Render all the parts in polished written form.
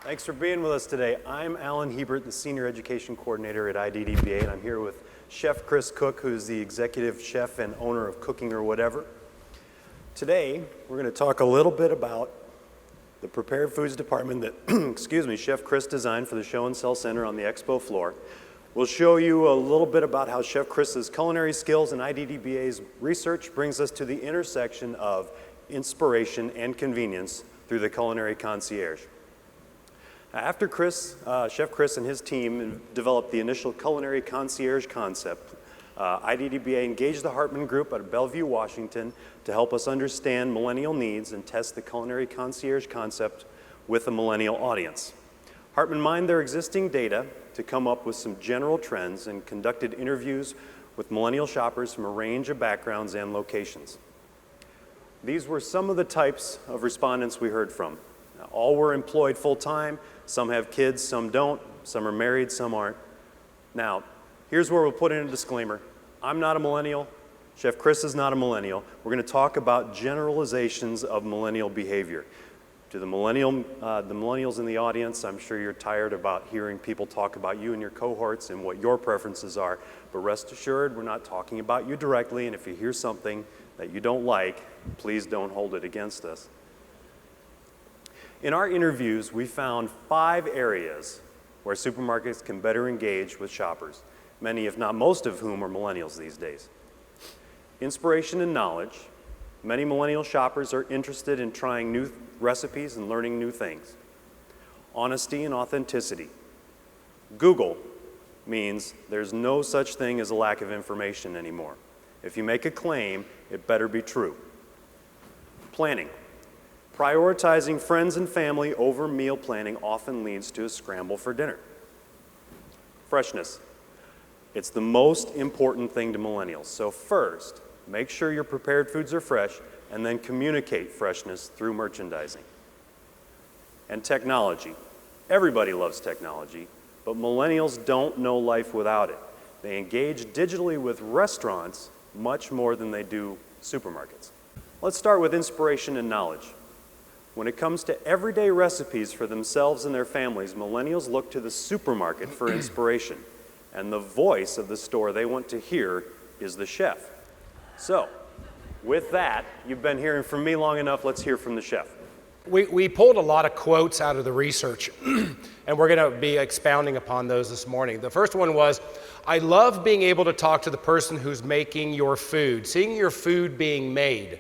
Thanks for being with us today. I'm Alan Hiebert, the Senior Education Coordinator at IDDBA, and I'm here with Chef Chris Koch, who's the Executive Chef and owner of Cooking or Whatever. Today, we're going to talk a little bit about the prepared foods department that Chef Chris designed for the Show and Sell Center on the expo floor. We'll show you a little bit about how Chef Chris's culinary skills and IDDBA's research brings us to the intersection of inspiration and convenience through the Culinary Concierge. After Chef Chris and his team developed the initial Culinary Concierge concept, IDDBA engaged the Hartman Group out of Bellevue, Washington to help us understand millennial needs and test the Culinary Concierge concept with a millennial audience. Hartman mined their existing data to come up with some general trends and conducted interviews with millennial shoppers from a range of backgrounds and locations. These were some of the types of respondents we heard from. Now, all were employed full-time, some have kids, some don't, some are married, some aren't. Now, here's where we'll put in a disclaimer. I'm not a millennial, Chef Chris is not a millennial. We're going to talk about generalizations of millennial behavior. To the millennials in the audience, I'm sure you're tired about hearing people talk about you and your cohorts and what your preferences are, but rest assured, we're not talking about you directly, and if you hear something that you don't like, please don't hold it against us. In our interviews, we found 5 areas where supermarkets can better engage with shoppers, many if not most of whom are millennials these days. Inspiration and knowledge. Many millennial shoppers are interested in trying new recipes and learning new things. Honesty and authenticity. Google means there's no such thing as a lack of information anymore. If you make a claim, it better be true. Planning. Prioritizing friends and family over meal planning often leads to a scramble for dinner. Freshness. It's the most important thing to millennials. So first, make sure your prepared foods are fresh, and then communicate freshness through merchandising. And technology. Everybody loves technology, but millennials don't know life without it. They engage digitally with restaurants much more than they do supermarkets. Let's start with inspiration and knowledge. When it comes to everyday recipes for themselves and their families, millennials look to the supermarket for inspiration, and the voice of the store they want to hear is the chef. So, with that, you've been hearing from me long enough, let's hear from the chef. We pulled a lot of quotes out of the research, and we're going to be expounding upon those this morning. The first one was, I love being able to talk to the person who's making your food, seeing your food being made.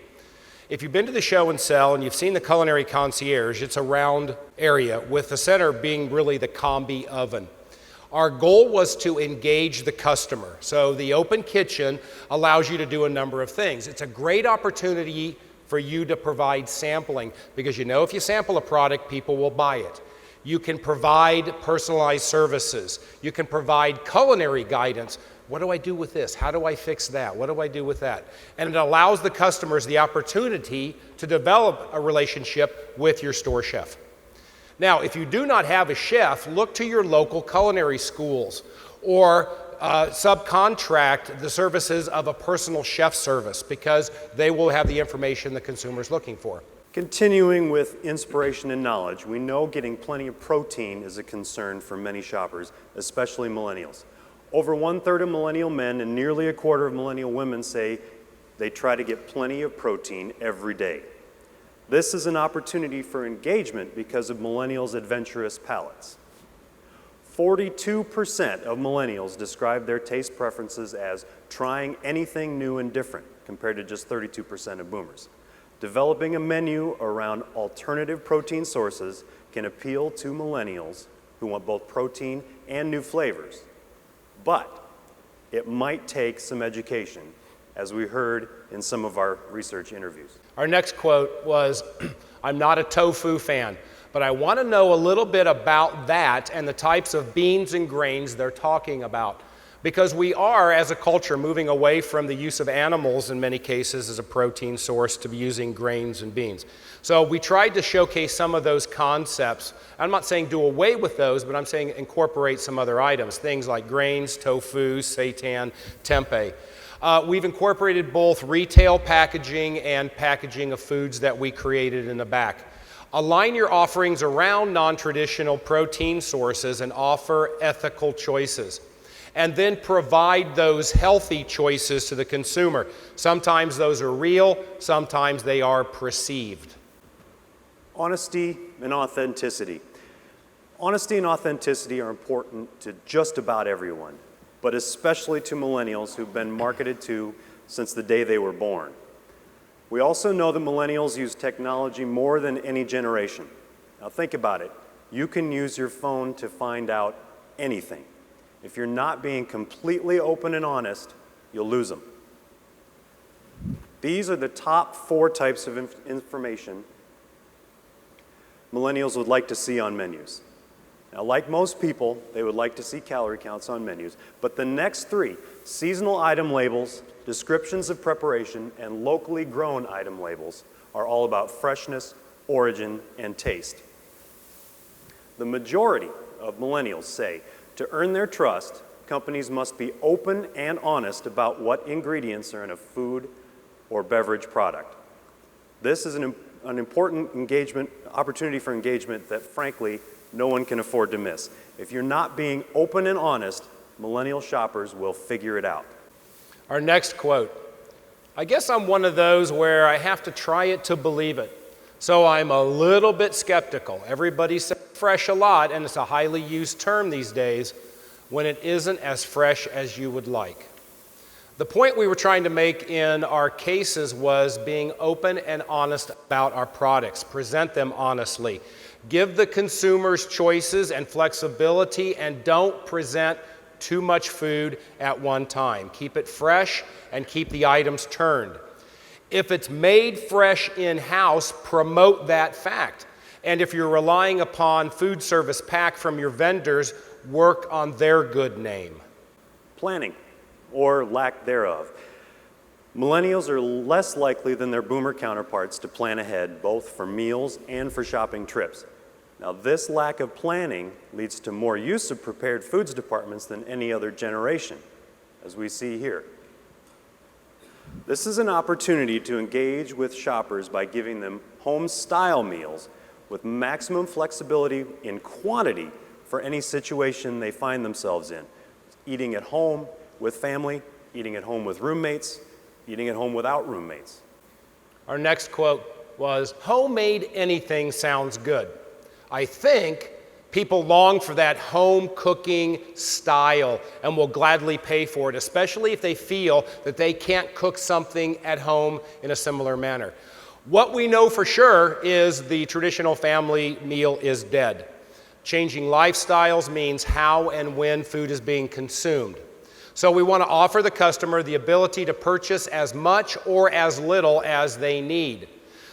If you've been to the Show and Sell and you've seen the Culinary Concierge, it's a round area with the center being really the combi oven. Our goal was to engage the customer. So the open kitchen allows you to do a number of things. It's a great opportunity for you to provide sampling because you know if you sample a product, people will buy it. You can provide personalized services. You can provide culinary guidance. What do I do with this? How do I fix that? What do I do with that? And it allows the customers the opportunity to develop a relationship with your store chef. Now, if you do not have a chef, look to your local culinary schools or subcontract the services of a personal chef service because they will have the information the consumer is looking for. Continuing with inspiration and knowledge, we know getting plenty of protein is a concern for many shoppers, especially millennials. Over 1/3 of millennial men and nearly 1/4 of millennial women say they try to get plenty of protein every day. This is an opportunity for engagement because of millennials' adventurous palates. 42% of millennials describe their taste preferences as trying anything new and different, compared to just 32% of boomers. Developing a menu around alternative protein sources can appeal to millennials who want both protein and new flavors. But it might take some education, as we heard in some of our research interviews. Our next quote was, I'm not a tofu fan, but I want to know a little bit about that and the types of beans and grains they're talking about. Because we are, as a culture, moving away from the use of animals in many cases as a protein source to using grains and beans. So we tried to showcase some of those concepts. I'm not saying do away with those, but I'm saying incorporate some other items, things like grains, tofu, seitan, tempeh. We've incorporated both retail packaging and packaging of foods that we created in the back. Align your offerings around non-traditional protein sources and offer ethical choices. And then provide those healthy choices to the consumer. Sometimes those are real, sometimes they are perceived. Honesty and authenticity. Honesty and authenticity are important to just about everyone, but especially to millennials who've been marketed to since the day they were born. We also know that millennials use technology more than any generation. Now think about it. You can use your phone to find out anything. If you're not being completely open and honest, you'll lose them. These are the top 4 types of information millennials would like to see on menus. Now, like most people, they would like to see calorie counts on menus, but the next 3, seasonal item labels, descriptions of preparation, and locally grown item labels, are all about freshness, origin, and taste. The majority of millennials say, to earn their trust, companies must be open and honest about what ingredients are in a food or beverage product. This is an important opportunity for engagement that, frankly, no one can afford to miss. If you're not being open and honest, millennial shoppers will figure it out. Our next quote. I guess I'm one of those where I have to try it to believe it. So I'm a little bit skeptical. Everybody says fresh a lot, and it's a highly used term these days when it isn't as fresh as you would like. The point we were trying to make in our cases was being open and honest about our products. Present them honestly. Give the consumers choices and flexibility, and don't present too much food at one time. Keep it fresh and keep the items turned. If it's made fresh in-house, promote that fact. And if you're relying upon food service pack from your vendors, work on their good name. Planning, or lack thereof. Millennials are less likely than their boomer counterparts to plan ahead, both for meals and for shopping trips. Now, this lack of planning leads to more use of prepared foods departments than any other generation, as we see here. This is an opportunity to engage with shoppers by giving them home-style meals with maximum flexibility in quantity for any situation they find themselves in. Eating at home with family, eating at home with roommates, eating at home without roommates. Our next quote was, homemade anything sounds good. I think people long for that home cooking style and will gladly pay for it, especially if they feel that they can't cook something at home in a similar manner. What we know for sure is the traditional family meal is dead. Changing lifestyles means how and when food is being consumed. So we want to offer the customer the ability to purchase as much or as little as they need.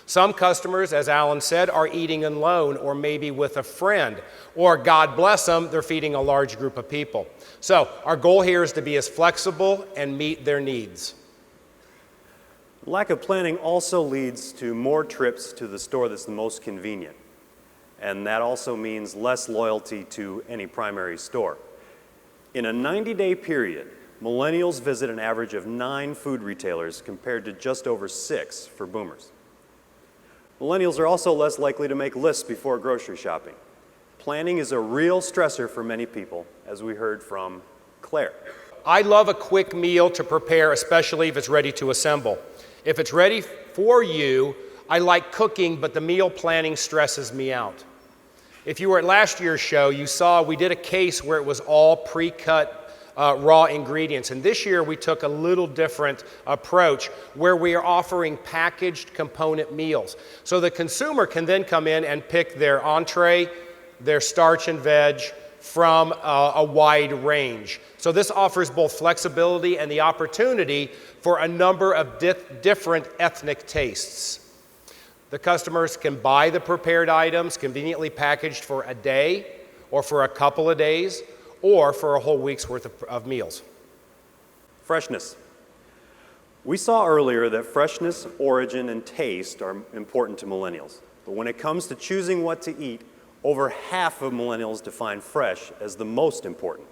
Some customers, as Alan said, are eating alone or maybe with a friend, or God bless them, they're feeding a large group of people. So our goal here is to be as flexible and meet their needs. Lack of planning also leads to more trips to the store that's the most convenient. And that also means less loyalty to any primary store. In a 90-day period, millennials visit an average of 9 food retailers compared to just over 6 for boomers. Millennials are also less likely to make lists before grocery shopping. Planning is a real stressor for many people, as we heard from Claire. I love a quick meal to prepare, especially if it's ready to assemble. If it's ready for you, I like cooking, but the meal planning stresses me out. If you were at last year's show, you saw we did a case where it was all pre-cut raw ingredients. And this year we took a little different approach where we are offering packaged component meals. So the consumer can then come in and pick their entree, their starch and veg from a wide range. So this offers both flexibility and the opportunity for a number of different ethnic tastes. The customers can buy the prepared items conveniently packaged for a day or for a couple of days or for a whole week's worth of meals. Freshness. We saw earlier that freshness, origin, and taste are important to millennials. But when it comes to choosing what to eat, over half of millennials define fresh as the most important.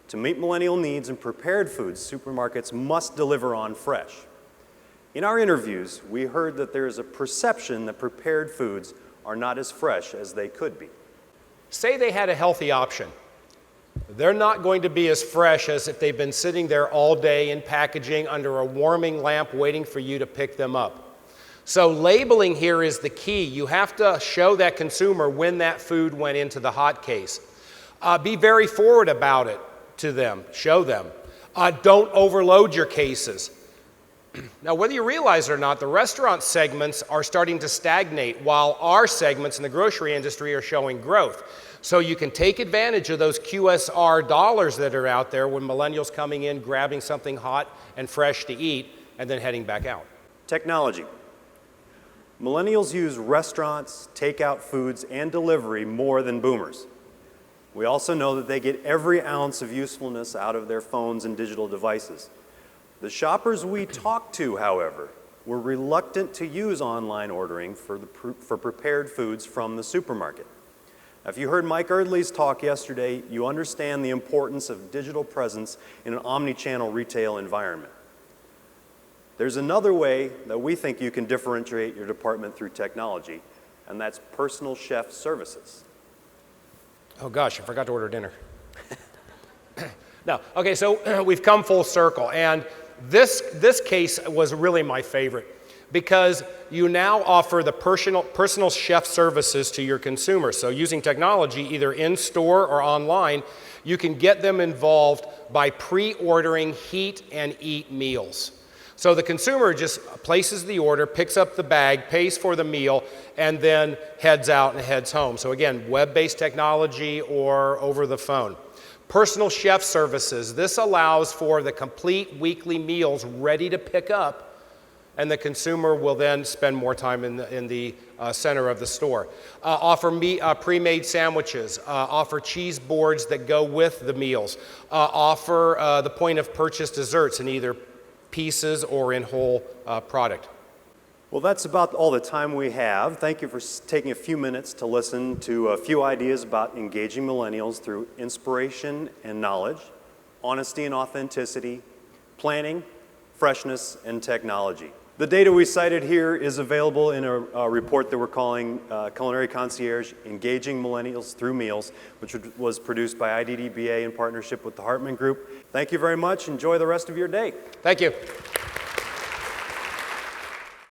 To meet millennial needs in prepared foods, supermarkets must deliver on fresh. In our interviews, we heard that there is a perception that prepared foods are not as fresh as they could be. Say they had a healthy option. They're not going to be as fresh as if they've been sitting there all day in packaging under a warming lamp waiting for you to pick them up. So labeling here is the key. You have to show that consumer when that food went into the hot case. Be very forward about it to them. Show them. Don't overload your cases. Now, whether you realize it or not, the restaurant segments are starting to stagnate while our segments in the grocery industry are showing growth. So you can take advantage of those QSR dollars that are out there when millennials coming in, grabbing something hot and fresh to eat, and then heading back out. Technology. Millennials use restaurants, takeout foods, and delivery more than boomers. We also know that they get every ounce of usefulness out of their phones and digital devices. The shoppers we talked to, however, were reluctant to use online ordering for prepared foods from the supermarket. Now, if you heard Mike Erdley's talk yesterday, you understand the importance of digital presence in an omni-channel retail environment. There's another way that we think you can differentiate your department through technology, and that's personal chef services. Oh gosh, I forgot to order dinner. No, okay, so we've come full circle, and this case was really my favorite because you now offer the personal chef services to your consumers. So using technology, either in-store or online, you can get them involved by pre-ordering heat and eat meals. So the consumer just places the order, picks up the bag, pays for the meal, and then heads out and heads home. So again, web-based technology or over the phone. Personal chef services. This allows for the complete weekly meals ready to pick up, and the consumer will then spend more time in the center of the store. Offer pre-made sandwiches, offer cheese boards that go with the meals, offer the point of purchase desserts in either pieces or in whole product. Well, that's about all the time we have. Thank you for taking a few minutes to listen to a few ideas about engaging millennials through inspiration and knowledge, honesty and authenticity, planning, freshness, and technology. The data we cited here is available in a report that we're calling Culinary Concierge, Engaging Millennials Through Meals, which was produced by IDDBA in partnership with the Hartman Group. Thank you very much. Enjoy the rest of your day. Thank you.